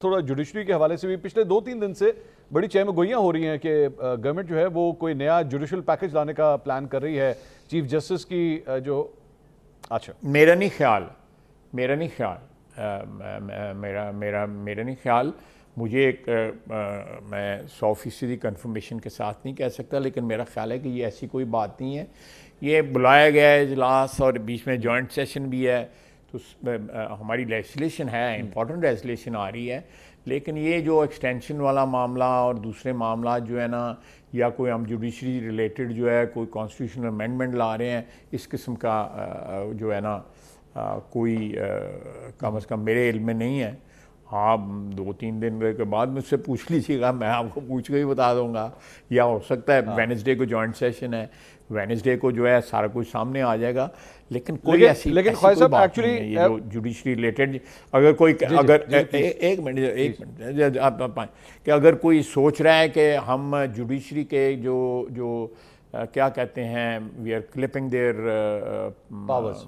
تھوڑا جوڈیشری کے حوالے سے بھی پچھلے 2-3 دن سے بڑی چہم گوئیاں ہو رہی ہیں کہ گورنمنٹ جو ہے وہ کوئی نیا جوڈیشل پیکج لانے کا پلان کر رہی ہے چیف جسٹس کی جو اچھا میرا نہیں خیال مجھے میں 100% کنفرمیشن کے ساتھ نہیں کہہ سکتا، لیکن میرا خیال ہے کہ یہ ایسی کوئی بات نہیں ہے. یہ بلایا گیا ہے اجلاس اور بیچ میں جوائنٹ سیشن بھی ہے، تو ہماری لیجسلیشن ہے، امپورٹنٹ لیجسلیشن آ رہی ہے. لیکن یہ جو ایکسٹینشن والا معاملہ اور دوسرے معاملات جو ہے نا، یا کوئی ہم جوڈیشری ریلیٹڈ جو ہے کوئی کانسٹیٹیوشنل امینڈمنٹ لا رہے ہیں، اس قسم کا جو ہے نا کوئی کم از کم میرے علم میں نہیں ہے. آپ 2-3 دن کے بعد مجھ سے پوچھ لیجیے گا، میں آپ کو پوچھ کے ہی بتا دوں گا. یا ہو سکتا ہے وینسڈے کو جوائنٹ سیشن ہے، وینسڈے کو جو ہے سارا کچھ سامنے آ جائے گا. لیکن کوئی ایسی خواجہ صاحب بات نہیں ہے. یہ جو جوڈیشری ریلیٹڈ اگر کوئی ایک منٹ کہ اگر کوئی سوچ رہا ہے کہ ہم جوڈیشری کے جو کیا کہتے ہیں we are clipping their powers,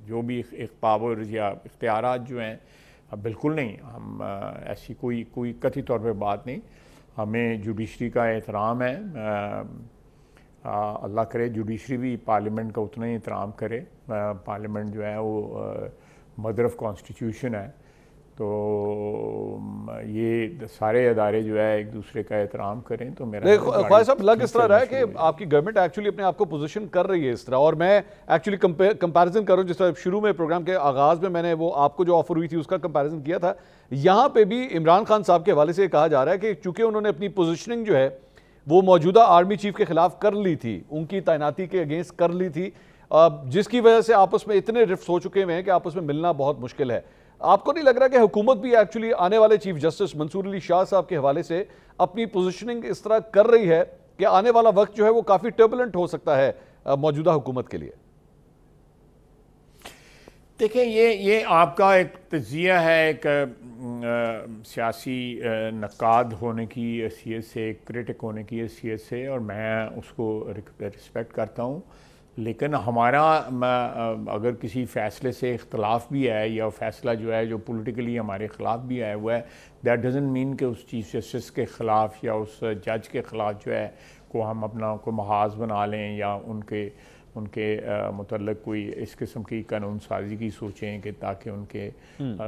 جو بھی پاور یا اختیارات جو ہیں، بالکل نہیں. ہم ایسی کوئی قطعی طور پہ بات نہیں. ہمیں جوڈیشری کا احترام ہے. اللہ کرے جوڈیشری بھی پارلیمنٹ کا اتنا ہی احترام کرے. پارلیمنٹ جو ہے وہ مدر آف کانسٹیٹیوشن ہے، تو یہ سارے ادارے جو ہے ایک دوسرے کا احترام کریں. تو میرا خواجہ صاحب لگ اس طرح رہا ہے کہ آپ کی گورنمنٹ ایکچولی اپنے آپ کو پوزیشن کر رہی ہے اس طرح، اور میں ایکچولی کمپیریزن کروں جس طرح شروع میں پروگرام کے آغاز میں نے وہ آپ کو جو آفر ہوئی تھی اس کا کمپیریزن کیا تھا. یہاں پہ بھی عمران خان صاحب کے حوالے سے کہا جا رہا ہے کہ چونکہ انہوں نے اپنی پوزیشننگ جو ہے وہ موجودہ آرمی چیف کے خلاف کر لی تھی، ان کی تعیناتی کے اگینسٹ کر لی تھی، جس کی وجہ سے آپس میں اتنے رفٹس ہو چکے ہیں کہ آپس میں ملنا بہت مشکل ہے. آپ کو نہیں لگ رہا کہ حکومت بھی ایکچولی آنے والے چیف جسٹس منصور علی شاہ صاحب کے حوالے سے اپنی پوزیشننگ اس طرح کر رہی ہے کہ آنے والا وقت جو ہے وہ کافی ٹربولنٹ ہو سکتا ہے موجودہ حکومت کے لیے؟ دیکھیں، یہ آپ کا ایک تجزیہ ہے ایک سیاسی نقاد ہونے کی حیثیت سے، کرٹک ہونے کی حیثیت سے، اور میں اس کو رسپیکٹ کرتا ہوں. لیکن ہمارا اگر کسی فیصلے سے اختلاف بھی ہے یا فیصلہ جو ہے جو پولیٹیکلی ہمارے خلاف بھی آیا ہوا ہے، دیٹ ڈزنٹ مین کہ اس چیف جسٹس کے خلاف یا اس جج کے خلاف جو ہے کو ہم اپنا کو محاذ بنا لیں یا ان کے متعلق کوئی اس قسم کی قانون سازی کی سوچیں کہ تاکہ ان کے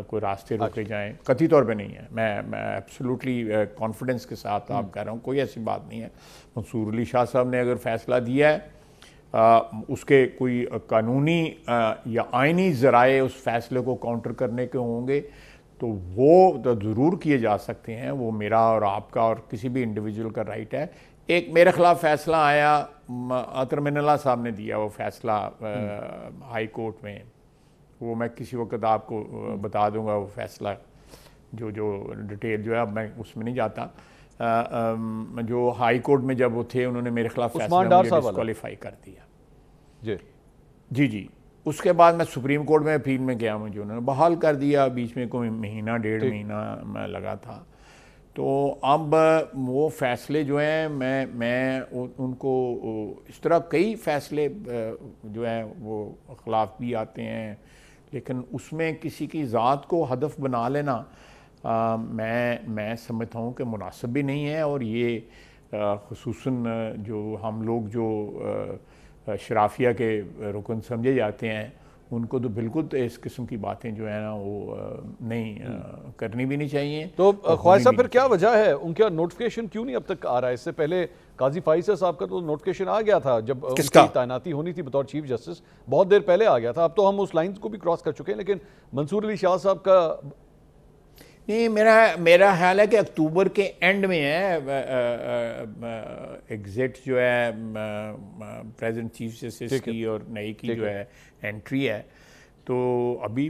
کوئی راستے روکے جائیں. قطعی طور پہ نہیں ہے. میں ایبسولوٹلی کانفیڈنس کے ساتھ آپ کہہ رہا ہوں، کوئی ایسی بات نہیں ہے. منصور علی شاہ صاحب نے اگر فیصلہ دیا ہے، اس کے کوئی قانونی یا آئینی ذرائع اس فیصلے کو کاؤنٹر کرنے کے ہوں گے تو وہ ضرور کیے جا سکتے ہیں. وہ میرا اور آپ کا اور کسی بھی انڈیویجول کا رائٹ ہے. ایک میرے خلاف فیصلہ آیا، عطر من اللہ صاحب نے دیا وہ فیصلہ ہائی کورٹ میں، وہ میں کسی وقت آپ کو بتا دوں گا وہ فیصلہ جو ڈیٹیل جو ہے، اب میں اس میں نہیں جاتا. جو ہائی کورٹ میں جب وہ تھے انہوں نے میرے خلاف فیصلہ مجھے ڈسکوالیفائی کر دیا. جی اس کے بعد میں سپریم کورٹ میں اپیل میں گیا، مجھے انہوں نے بحال کر دیا. بیچ میں کوئی مہینہ 1.5 مہینہ لگا تھا. تو اب وہ فیصلے جو ہیں میں ان کو اس طرح کئی فیصلے جو ہیں وہ خلاف بھی آتے ہیں، لیکن اس میں کسی کی ذات کو ہدف بنا لینا میں سمجھتا ہوں کہ مناسب بھی نہیں ہے. اور یہ خصوصاً جو ہم لوگ جو شرافیہ کے رکن سمجھے جاتے ہیں ان کو تو بالکل اس قسم کی باتیں جو ہیں نا وہ نہیں کرنی بھی نہیں چاہیے. تو خواجہ صاحب پھر کیا وجہ ہے ان کا نوٹیفیکیشن کیوں نہیں اب تک آ رہا ہے؟ اس سے پہلے قاضی فائز صاحب کا تو نوٹیفیکیشن آ گیا تھا جب ان کی تعیناتی ہونی تھی بطور چیف جسٹس، بہت دیر پہلے آ گیا تھا. اب تو ہم اس لائنز کو بھی کراس کر چکے ہیں، لیکن منصور علی شاہ صاحب کا نہیں، میرا خیال ہے کہ اکتوبر کے اینڈ میں ہے ایگزٹ جو ہے پریزنٹ چیف جسٹس کی اور نئی کی جو ہے انٹری ہے. تو ابھی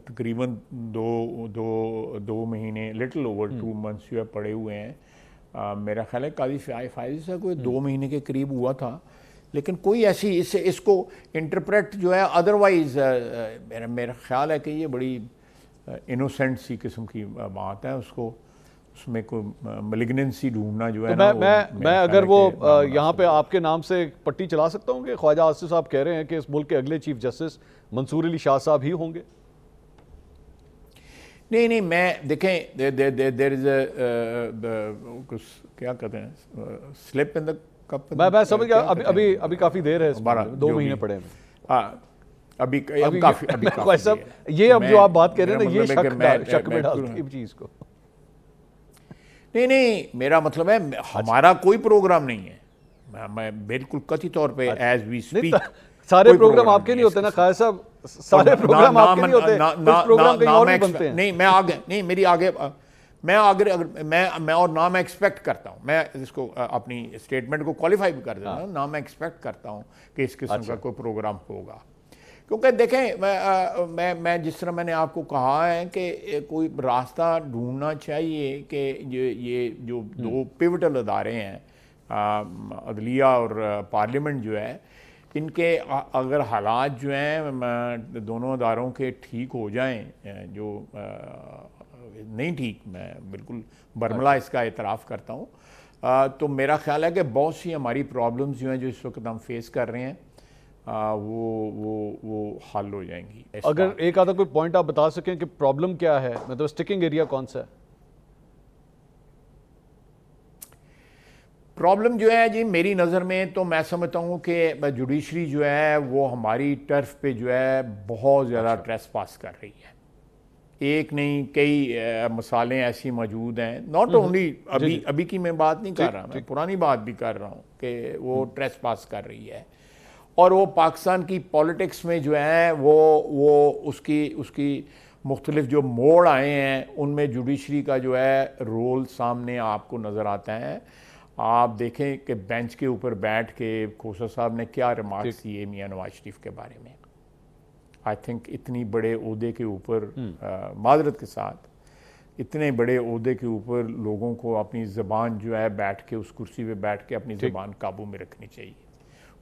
تقریباً دو مہینے لٹل اوور 2 months جو ہے پڑے ہوئے ہیں. میرا خیال ہے قاضی فائز سے کوئی 2 مہینے کے قریب ہوا تھا. لیکن کوئی ایسی اس کو انٹرپریٹ جو ہے ادروائز میرا خیال ہے کہ یہ بڑی انوسنٹ سی قسم کی بات ہے. اس میں کوئی ملیگننسی ڈھونڈنا جو ہے نا، میں اگر وہ یہاں پہ آپ کے نام سے پٹی چلا سکتا ہوں کہ خواجہ آصف صاحب کہہ رہے ہیں کہ اس ملک کے اگلے چیف جسٹس منصور علی شاہ صاحب ہی ہوں گے. نہیں میں دیکھیں دیر از کیا کہتے ہیں سلپ ان دا کپ. میں سمجھ گیا. ابھی کافی دیر ہے, 2 مہینے پڑے ہیں ابھی کافی صاحب. یہ اب جو آپ بات کر رہے ہیں نا, یہ شک میں ڈالتی ہے چیز کو. نہیں میرا مطلب ہے ہمارا کوئی پروگرام نہیں ہے, میں بالکل قطعی طور پہ ایز وی اسپیک. سارے پروگرام آپ کے نہیں ہوتے نا خالد صاحب, سارے پروگرام آپ کے نہیں ہوتے, کچھ پروگرام کہیں اور بھی بنتے ہیں. نہیں میں آگے نہیں میری آگے میں اور نہ میں ایکسپیکٹ کرتا ہوں, میں اس کو اپنی اسٹیٹمنٹ کو کوالیفائی بھی کر دیتا ہوں, نہ میں ایکسپیکٹ کرتا ہوں کہ اس قسم کا کوئی پروگرام ہوگا. کیونکہ دیکھیں میں جس طرح میں نے آپ کو کہا ہے کہ کوئی راستہ ڈھونڈنا چاہیے کہ یہ جو 2 پیوٹل ادارے ہیں, عدلیہ اور پارلیمنٹ جو ہے, ان کے اگر حالات جو ہیں دونوں اداروں کے ٹھیک ہو جائیں, جو نہیں ٹھیک, میں بالکل برملا اس کا اعتراف کرتا ہوں, تو میرا خیال ہے کہ بہت سی ہماری پرابلمز جو ہیں جو اس وقت ہم فیس کر رہے ہیں وہ حل ہو جائیں گی. اگر ایک آدھا کوئی پوائنٹ آپ بتا سکیں کہ پرابلم کیا ہے, مطلب سٹکنگ ایریا کون سا ہے؟ پرابلم جو ہے جی میری نظر میں تو میں سمجھتا ہوں کہ جوڈیشری جو ہے وہ ہماری ٹرف پہ جو ہے بہت زیادہ ٹریس پاس کر رہی ہے. ایک نہیں کئی مثالیں ایسی موجود ہیں, ناٹ اونلی ابھی کی میں بات نہیں کر رہا, میں پرانی بات بھی کر رہا ہوں کہ وہ ٹریس پاس کر رہی ہے. اور وہ پاکستان کی پولیٹکس میں جو ہے وہ اس کی مختلف جو موڑ آئے ہیں ان میں جوڈیشری کا جو ہے رول سامنے آپ کو نظر آتا ہے. آپ دیکھیں کہ بینچ کے اوپر بیٹھ کے کھوسا صاحب نے کیا ریمارکس دیے میاں نواز شریف کے بارے میں. آئی تھنک اتنی بڑے عہدے کے اوپر, معذرت کے ساتھ, اتنے بڑے عہدے کے اوپر لوگوں کو اپنی زبان جو ہے بیٹھ کے اس کرسی پہ بیٹھ کے اپنی زبان قابو میں رکھنی چاہیے.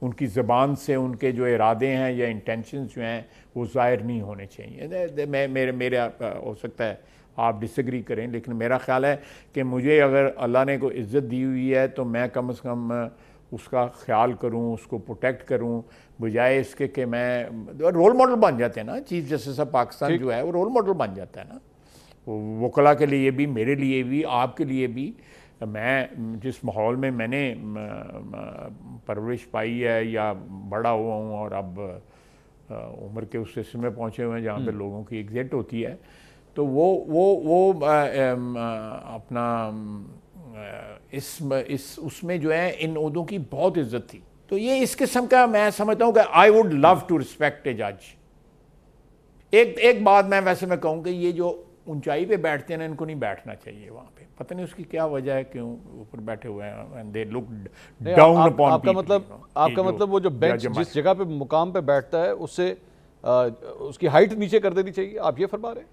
ان کی زبان سے ان کے جو ارادے ہیں یا انٹینشنز جو ہیں وہ ظاہر نہیں ہونے چاہیے. میرے ہو سکتا ہے آپ ڈس ایگری کریں, لیکن میرا خیال ہے کہ مجھے اگر اللہ نے کوئی عزت دی ہوئی ہے تو میں کم از کم اس کا خیال کروں, اس کو پروٹیکٹ کروں, بجائے اس کے کہ میں رول ماڈل بن جاتے ہیں نا. چیف جسٹس آف پاکستان جو ہے وہ رول ماڈل بن جاتا ہے نا, وکلا کے لیے بھی, میرے لیے بھی, آپ کے لیے بھی. میں جس ماحول میں میں نے پرورش پائی ہے یا بڑا ہوا ہوں, اور اب عمر کے اس سلسلے میں پہنچے ہوئے ہیں جہاں پہ لوگوں کی ایگزٹ ہوتی ہے, تو وہ اپنا اس میں جو ہے ان عہدوں کی بہت عزت تھی. تو یہ اس قسم کا میں سمجھتا ہوں کہ I would love to respect a جج. ایک بات میں ویسے میں کہوں کہ یہ جو اونچائی پہ بیٹھتے ہیں نا, ان کو نہیں بیٹھنا چاہیے وہاں پہ. پتہ نہیں اس کی کیا وجہ ہے کیوں اوپر بیٹھے ہوئے ہیں, and they look down upon people. آپ کا مطلب وہ جو بینچ جس جگہ پہ مقام پہ بیٹھتا ہے اس سے اس کی ہائٹ نیچے کر دینی چاہیے, آپ یہ فرما رہے ہیں؟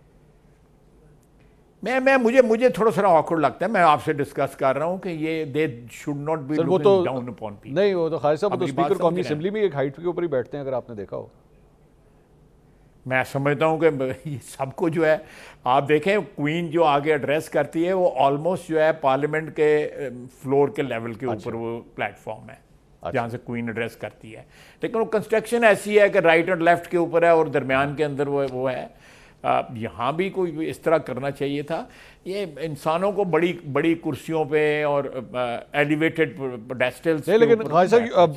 مجھے تھوڑا سا آکورڈ لگتا ہے, میں آپ سے ڈسکس کر رہا ہوں کہ یہ they should not be looking down upon people. نہیں, وہ تو خالد صاحب وہ تو اسپیکر قومی اسمبلی میں ایک ہائٹ کے اوپر ہی بیٹھتے ہیں, اگر آپ نے دیکھا ہو. میں سمجھتا ہوں کہ یہ سب کو جو ہے آپ دیکھیں کوئین جو آگے ایڈریس کرتی ہے وہ آلموسٹ جو ہے پارلیمنٹ کے فلور کے لیول کے اوپر وہ پلیٹ فارم ہے جہاں سے کوئین ایڈریس کرتی ہے. لیکن وہ کنسٹرکشن ایسی ہے کہ رائٹ اور لیفٹ کے اوپر ہے اور درمیان کے اندر وہ ہے. یہاں بھی کوئی اس طرح کرنا چاہیے تھا. یہ انسانوں کو بڑی کرسیوں پہ اور ایلیویٹڈ پیڈسٹلز. لیکن خالد صاحب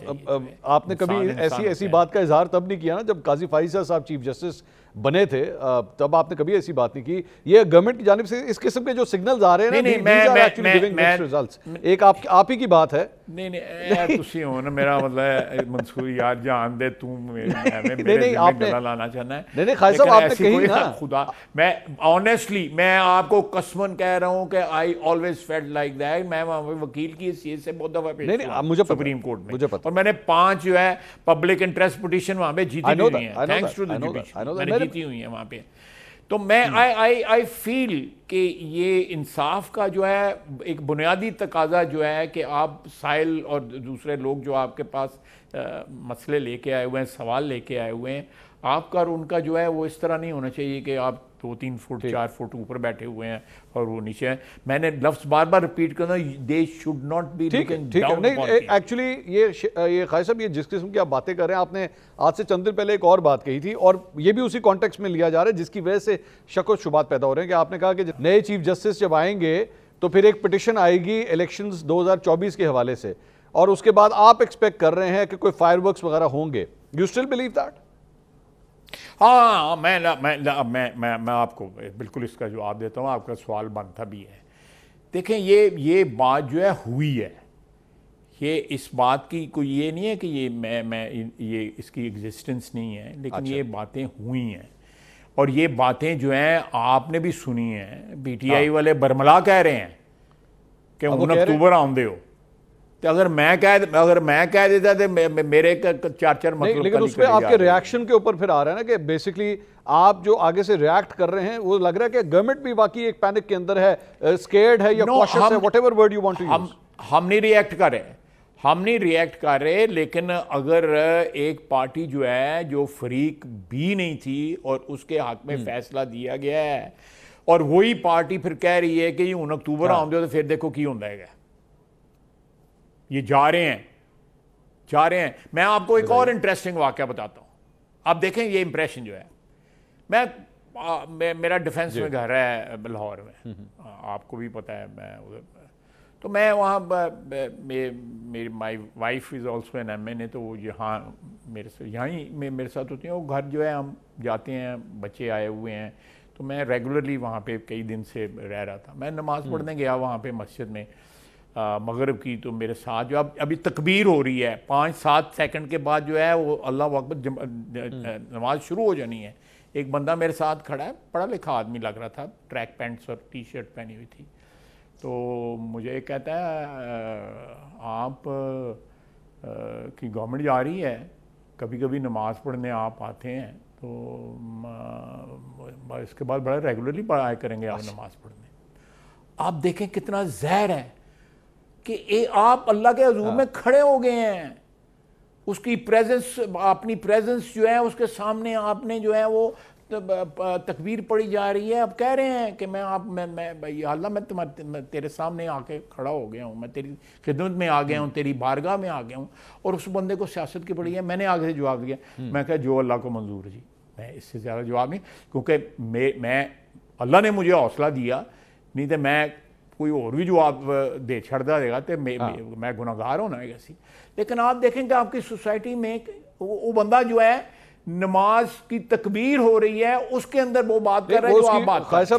آپ نے کبھی ایسی بات کا اظہار تب نہیں کیا نا جب قاضی فائزہ صاحب چیف جسٹس بنے تھے, تب آپ نے کبھی ایسی بات نہیں کی. یہ گورنمنٹ کی جانب سے اس قسم کے جو سگنلز آ رہے ہیں نا, ایک آپ ہی کی بات ہے. نہیں تسی ہو نا, میرا مطلب ہے منصوری یار جان دے تم لانا چاہنا ہے. نہیں خالد صاحب آپ نے کہی نا, خدا میں آنیسٹلی میں آپ کو قسمن کہہ رہا ہوں کہ I always felt like that. میں وکیل کی حیثیت سے بہت دفعہ پیش ہوا سپریم کورٹ میں, اور میں نے 5 جو ہے پبلک انٹرسٹ پٹیشن وہاں پہ جیتی ہوئی ہیں, تھینکس ٹو دی جوڈیشری جیتی ہوئی ہیں وہاں پہ. تو میں آئی فیل کہ یہ انصاف کا جو ہے ایک بنیادی تقاضا جو ہے کہ آپ سائل اور دوسرے لوگ جو آپ کے پاس مسئلے لے کے آئے ہوئے ہیں, سوال لے کے آئے ہوئے ہیں, آپ کا اور ان کا جو ہے وہ اس طرح نہیں ہونا چاہیے کہ آپ 2-3 فٹ 4 فٹ اوپر بیٹھے ہوئے ہیں اور وہ نیچے ہیں. میں نے لفظ بار بار ریپیٹ کرنا, they should not be looking down. نہیں ایکچولی یہ خالد صاحب, یہ جس قسم کی آپ باتیں کر رہے ہیں, آپ نے آج سے چند دن پہلے ایک اور بات کہی تھی, اور یہ بھی اسی کانٹیکس میں لیا جا رہا ہے جس کی وجہ سے شک و شبہات پیدا ہو رہے ہیں, کہ آپ نے کہا کہ نئے چیف جسٹس جب آئیں گے تو پھر ایک پٹیشن آئے گی الیکشنز 2024 کے حوالے سے, اور اس کے بعد آپ ایکسپیکٹ کر رہے ہیں کہ کوئی فائر ورکس وغیرہ ہوں گے. You still believe that? ہاں, میں آپ کو بالکل اس کا جواب دیتا ہوں, آپ کا سوال بنتا بھی ہے. دیکھیں یہ بات جو ہے ہوئی ہے, یہ اس بات کی کوئی یہ نہیں ہے کہ یہ اس کی ایگزسٹنس نہیں ہے, لیکن یہ باتیں ہوئی ہیں, اور یہ باتیں جو ہیں آپ نے بھی سنی ہیں. پی ٹی آئی والے برملا کہہ رہے ہیں کہ 19 اکتوبر آمدے ہو, تو اگر میں کہہ دیتا تو میرے 4 مطلب. لیکن اس پہ آپ کے ریاکشن کے اوپر پھر آ رہا ہے نا کہ بیسکلی آپ جو آگے سے ریاکٹ کر رہے ہیں, وہ لگ رہا ہے کہ گورنمنٹ بھی واقعی ایک پینک کے اندر ہے, اسکیئرڈ ہے یا کوشش ہے, whatever word you want to use. ہم نہیں ریئیکٹ کر رہے, لیکن اگر ایک پارٹی جو ہے جو فریق بھی نہیں تھی اور اس کے حق میں فیصلہ دیا گیا ہے, اور وہی پارٹی پھر کہہ رہی ہے کہ یہ 19 اکتوبر آمدے ہو, تو پھر دیکھو کی ہوتا ہے. یہ جا رہے ہیں. میں آپ کو ایک اور انٹرسٹنگ واقعہ بتاتا ہوں. آپ دیکھیں یہ امپریشن جو ہے, میرا ڈیفنس میں گھر ہے لاہور میں, آپ کو بھی پتہ ہے. تو میں وہاں, میری my wife is also an M N A, تو وہ یہاں میرے ساتھ ہوتی ہیں. وہ گھر جو ہے ہم جاتے ہیں, بچے آئے ہوئے ہیں, تو میں ریگولرلی وہاں پہ کئی دن سے رہ رہا تھا. میں نماز پڑھنے گیا وہاں پہ مسجد میں مغرب کی, تو میرے ساتھ جو ابھی تکبیر ہو رہی ہے, 5-7 سیکنڈ کے بعد جو ہے وہ اللہ اکبر نماز شروع ہو جانی ہے. ایک بندہ میرے ساتھ کھڑا ہے, پڑھا لکھا آدمی لگ رہا تھا, ٹریک پینٹس اور ٹی شرٹ پہنی ہوئی تھی. تو مجھے کہتا ہے آپ کی گورنمنٹ جا رہی ہے, کبھی کبھی نماز پڑھنے آپ آتے ہیں, تو اس کے بعد بڑا ریگولرلی آیا کریں گے آپ نماز پڑھنے. آپ دیکھیں کتنا زہر ہے کہ آپ اللہ کے حضور میں کھڑے ہو گئے ہیں, اس کی پریزنس, اپنی پریزنس جو ہے اس کے سامنے آپ نے جو ہے وہ تکبیر پڑھی جا رہی ہے. اب کہہ رہے ہیں کہ میں اللہ میں تیرے سامنے آ کے کھڑا ہو گیا ہوں, میں تیری خدمت میں آ گیا ہوں, تیری بارگاہ میں آ گیا ہوں. اور اس بندے کو سیاست کی پڑی ہے. میں نے آگے سے جواب دیا, میں کہا جو اللہ کو منظور ہے جی, میں اس سے زیادہ جواب نہیں, کیونکہ میں اللہ نے مجھے حوصلہ دیا, نہیں تو میں کوئی اور بھی جواب دے چھڑ دے گا تو میں گناہگار ہونا ہے ایسی. لیکن آپ دیکھیں کہ آپ کی سوسائٹی میں وہ بندہ جو ہے نماز کی تکبیر ہو رہی ہے, اس کے اندر وہ بات کر رہا ہے جو آپ بات کر رہے ہیں.